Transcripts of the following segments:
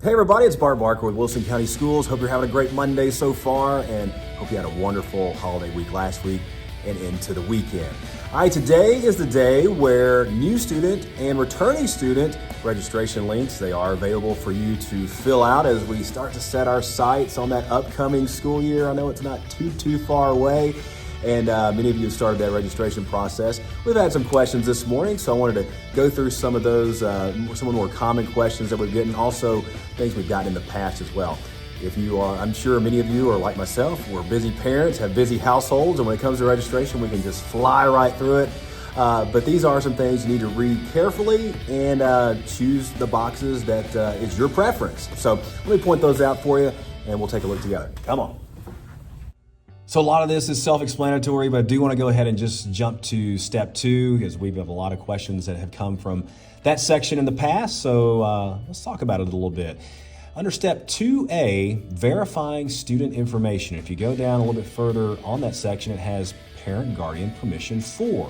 Hey everybody, it's Bart Barker with Wilson County Schools. Hope you're having a great Monday so far and hope you had a wonderful holiday week last week and into the weekend. All right, today is the day where new student and returning student registration links, they are available for you to fill out as we start to set our sights on that upcoming school year. I know it's not too far away. And many of you have started that registration process. We've had some questions this morning, so I wanted to go through some of those, some of the more common questions that we've gotten, also things we've gotten in the past as well. If you are, I'm sure many of you are like myself, we're busy parents, have busy households, and when it comes to registration, we can just fly right through it. But these are some things you need to read carefully and choose the boxes that is your preference. So let me point those out for you, and we'll take a look together. Come on. So a lot of this is self-explanatory, but I do want to go ahead and just jump to step 2 because we have a lot of questions that have come from that section in the past. So let's talk about it a little bit. Under step 2A, verifying student information. If you go down a little bit further on that section, it has parent guardian permission for.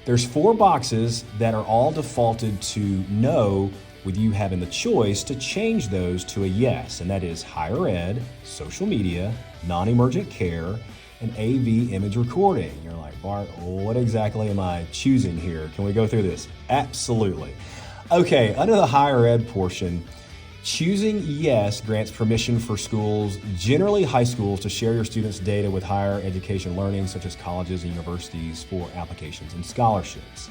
There's 4 boxes that are all defaulted to no, with you having the choice to change those to a yes, and that is higher ed, social media, non-emergent care, and AV image recording. You're like, Bart, what exactly am I choosing here? Can we go through this? Absolutely. Okay, under the higher ed portion, choosing yes grants permission for schools, generally high schools, to share your students' data with higher education learning, such as colleges and universities, for applications and scholarships.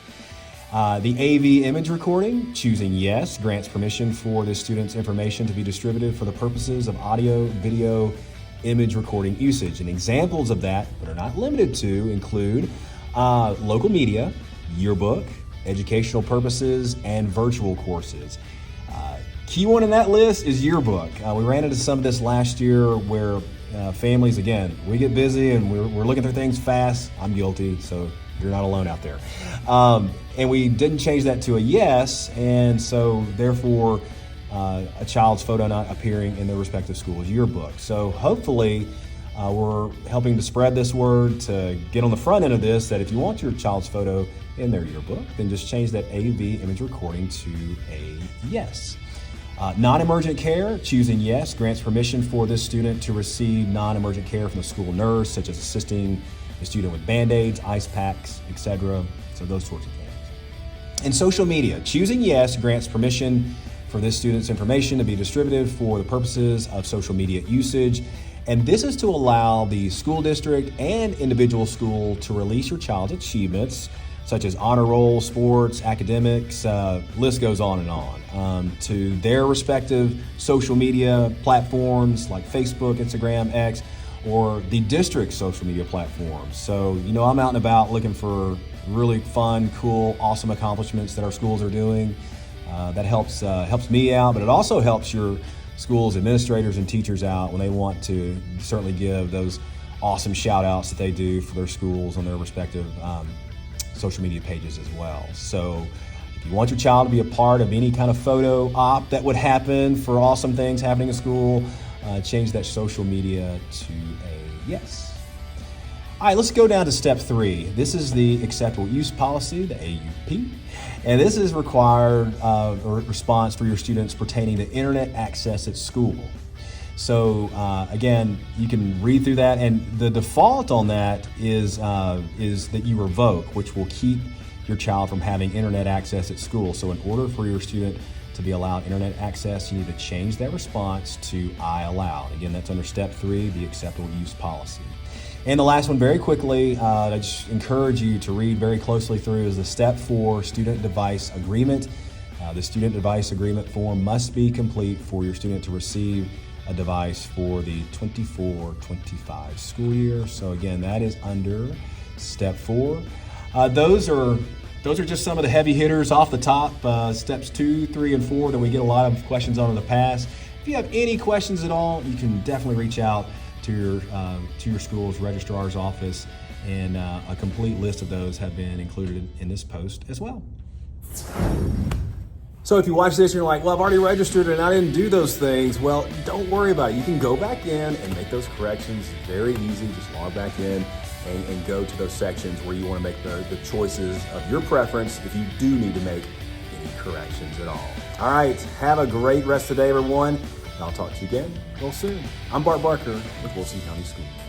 The AV image recording, choosing yes, grants permission for the student's information to be distributed for the purposes of audio, video, image recording usage. And examples of that, but are not limited to, include local media, yearbook, educational purposes, and virtual courses. Key one in that list is yearbook. We ran into some of this last year where families, again, we get busy and we're looking through things fast. I'm guilty, so you're not alone out there. And we didn't change that to a yes, and so therefore a child's photo not appearing in their respective school's yearbook. So hopefully we're helping to spread this word to get on the front end of this, that if you want your child's photo in their yearbook, then just change that AV image recording to a yes. Non-emergent care, choosing yes, grants permission for this student to receive non-emergent care from the school nurse, such as assisting the student with Band-Aids, ice packs, etc. So those sorts of things. And social media, choosing yes grants permission for this student's information to be distributed for the purposes of social media usage. And this is to allow the school district and individual school to release your child's achievements, such as honor roll, sports, academics, list goes on and on, to their respective social media platforms like Facebook, Instagram, X, or the district social media platforms. So, I'm out and about looking for really fun, cool, awesome accomplishments that our schools are doing. That helps me out, but it also helps your school's administrators and teachers out when they want to certainly give those awesome shout outs that they do for their schools on their respective social media pages as well. So if you want your child to be a part of any kind of photo op that would happen for awesome things happening in school, change that social media to a yes. All right, let's go down to step 3. This is the acceptable use policy, the AUP. And this is required response for your students pertaining to internet access at school. So again, you can read through that, and the default on that is that you revoke, which will keep your child from having internet access at school. So in order for your student to be allowed internet access, you need to change that response to I allow. Again, that's under step 3, the acceptable use policy. And the last one, very quickly, I just encourage you to read very closely through, is the step 4 student device agreement. The student device agreement form must be complete for your student to receive a device for the 24-25 school year. So again, that is under step 4. Those are just some of the heavy hitters off the top. Steps 2, 3, and 4 that we get a lot of questions on in the past. If you have any questions at all, you can definitely reach out to your school's registrar's office, and a complete list of those have been included in this post as well. So if you watch this and you're like, well, I've already registered and I didn't do those things, well, don't worry about it. You can go back in and make those corrections. Very easy. Just log back in and go to those sections where you want to make the choices of your preference if you do need to make any corrections at all. All right, have a great rest of the day, everyone. And I'll talk to you again real soon. I'm Bart Barker with Wilson County Schools.